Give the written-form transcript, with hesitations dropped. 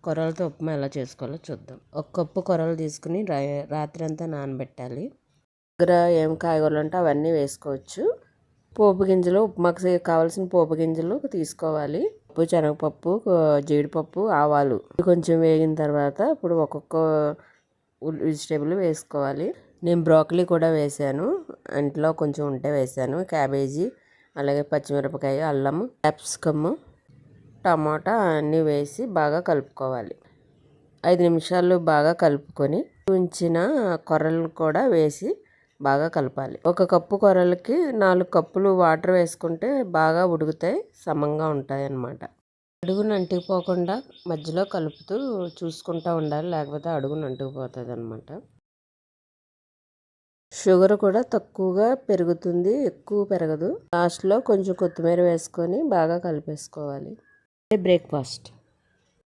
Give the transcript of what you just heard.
కొర్రలతో ఉప్మా ఎలా చేసుకోవాలో చూద్దాం. ఒక కప్పు కొర్రలు తీసుకుని రాత్రి అంతా నానబెట్టాలి. దగ్గర ఏం కాయగూరలు ఉంటే అవన్నీ వేసుకోవచ్చు. పోపు గింజలు, ఉప్మాకి కావాల్సిన పోపు గింజలు తీసుకోవాలి. పప్పు, శనగపప్పు, జీడిపప్పు, ఆవాలు కొంచెం వేగిన తర్వాత ఇప్పుడు ఒక్కొక్క వెజిటేబుల్ వేసుకోవాలి. నేను బ్రోకలీ కూడా వేసాను, ఇంట్లో కొంచెం ఉంటే వేసాను. క్యాబేజీ, అలాగే పచ్చిమిరపకాయ, అల్లం, క్యాప్సికమ్, టమాటా అన్నీ వేసి బాగా కలుపుకోవాలి. 5 నిమిషాలు బాగా కలుపుకొని ఉంచిన కొర్రలు కూడా వేసి బాగా కలపాలి. ఒక కప్పు కొర్రలకి 4 కప్పులు వాటర్ వేసుకుంటే బాగా ఉడుకుతాయి, సమంగా ఉంటాయి అన్నమాట. అడుగున అంటుకుపోకుండా మధ్యలో కలుపుతూ చూసుకుంటూ ఉండాలి, లేకపోతే అడుగున అంటుకుపోతుంది అన్నమాట. షుగర్ కూడా తక్కువగా పెరుగుతుంది, ఎక్కువ పెరగదు. లాస్ట్లో కొంచెం కొత్తిమీర వేసుకొని బాగా కలిపేసుకోవాలి. బ్రేక్ఫాస్ట్.